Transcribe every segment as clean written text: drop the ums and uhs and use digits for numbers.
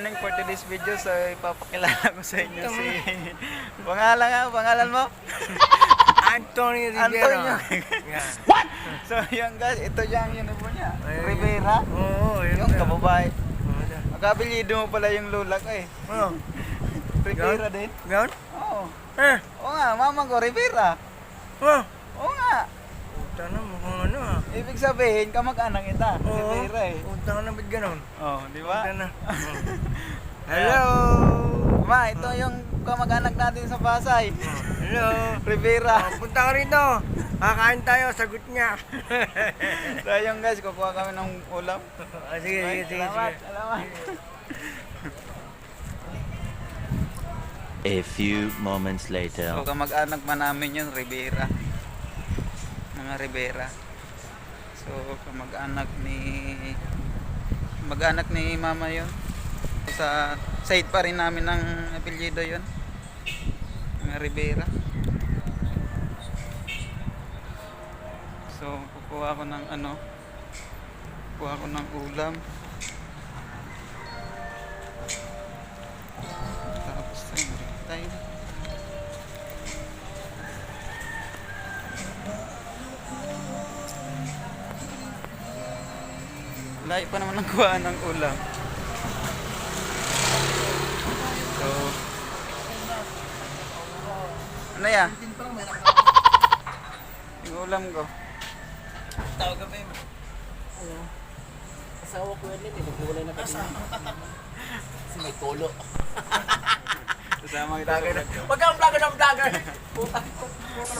Morning for today's video, so ipapakilala ko sa inyo si pangalan mo? Anthony Antonio. Rivera. Yeah. What? So yan guys, ito yung uniform niya. Rivera. Oo, Yung kababae. Magkapilido mo pala yung lola ko eh. Oh, Rivera din. yan? Oo. Oo Eh, nga, mama ko Rivera. oh, Oo nga. puta na, mukhang ano ah. Ibig sabihin, kamag-anak kita. Oo, Rivera eh. puta ka na, ba't ganun? Oh, di ba? Puta na. Hello! Ma, ito yung kamag-anak natin sa Pasay. Hello! Rivera. Punta ka rito. Kakain tayo, sagot niya. So yun guys, kukuha kami ng ulam. Sige, sige, sige. Salamat, sige. salamat. A few moments later. So kamag-anak pa namin yun, Rivera. Mga Rivera. So kamag-anak ni mama yun. Sa side pa rin namin ng apelyido yun. Mga Rivera. So kukuha ko ng kukuha ko ng ulam. Tapos tayo. Layo pa naman ang kuha ng ulam. So, ano yan? Yung ulam ko. Tawag ka pa yun. Ano? Asawa ko yun eh. Nagkulay na kami. Kasi may tolo. Kasama kita. Huwag kang vlogger ng vlogger! Puta ng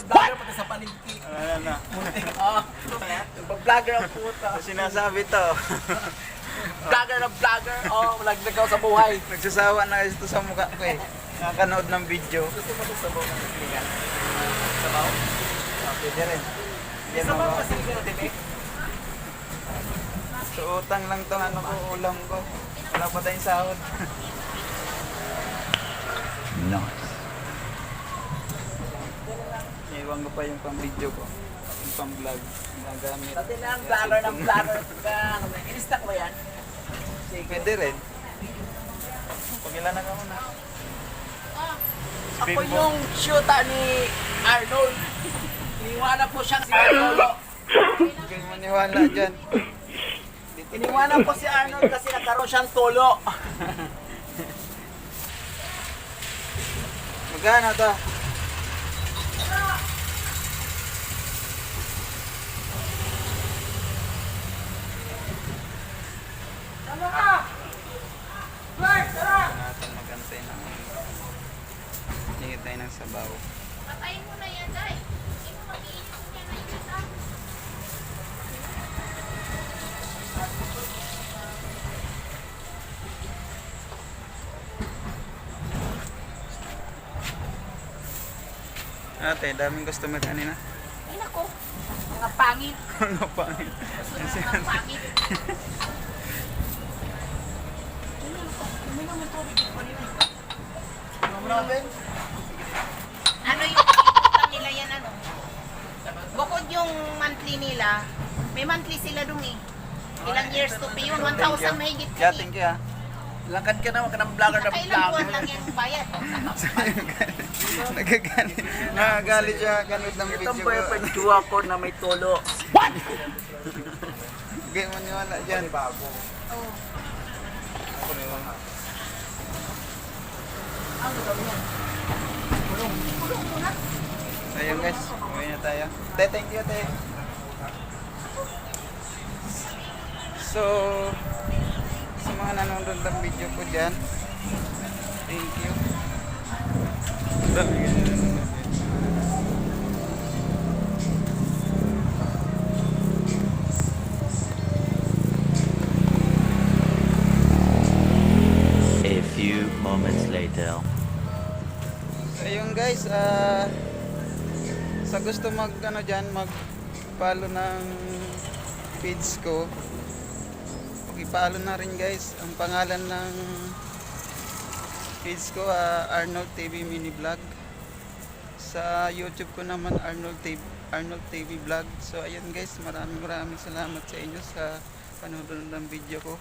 vlogger pati sa palengke. Ano na? Oo. Vlogger ang puta. Sinasabi to. Vlogger ng vlogger. Oo, malagdag sa buhay. Nagsasawa na ito sa mukha ko eh. Nakakanood ng video. Gusto mo sa buhay ng kaibigan? Sabaw? Pwede rin. Yan Sabaw mo. kasi ka na din eh. So utang lang tong ulam ko. Wala pa tayong sahod. Nice. Iwan ko pa yung pang-video ko. Yung pang-vlog. Nagamit. Dati na ang vlogger ng vlogger. In-stack mo yan? Pwede rin. Pagilanan ka muna. Ako yung shoota ni Arnold. Iniwanan po siyang si Arnold. Huwag kayong maniwala dyan. Iniwanan po si Arnold kasi nagkaroon siyang tolo. Magkano to? Tama ka! Bert, tara! Natin magantay ng hingit tayo ng sabaw. Patayin mo na yan, Day. Hindi mo mag-iinit yan na yun, ha? Ate, daming customer kanina. Ay, nako. Mga pangit. Ano pa? Gusto na mga pangit. Ano yung iputan nila yan, ano? Bukod yung monthly nila, may monthly sila dun eh. Ilang years to pay yun? 1,000 mahigit Yeah, yun thank you ah. Lakad ka na, wag ka ng vlogger ng Kailang buwan vlogger. lang yung bayad. Nagagalit. Nakagalit siya. Galit ng video Itong ko. boy pagjuwa ko na may tolo. Hindi maniwala dyan. Oh. Ang gagawin yan. Kulong muna. Ayun guys, uwi na tayo. Te, thank you te. So, sa mga nanonood ng video ko dyan, thank you. Dami ka nanonood dyan. A few moments later. So ayun guys, sa gusto mag mag-follow ng page ko, pakipollow na rin guys. Ang pangalan ng page ko, Arnold TV Mini Vlog. Sa YouTube ko naman Arnold TV Vlog. So ayun guys, maraming salamat sa inyo sa panonood ng video ko.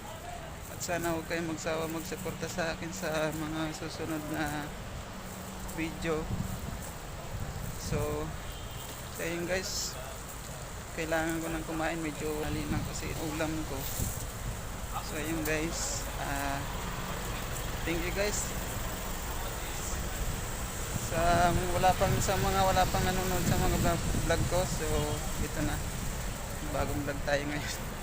At sana huwag kayong magsawa magsuporta sa akin sa mga susunod na video. So ayun guys, kailangan ko nang kumain, medyo halinang kasi ulam ko. So ayun guys, thank you guys sa mga wala pang nanonood sa mga vlog ko. So ito na, bagong vlog tayo ngayon.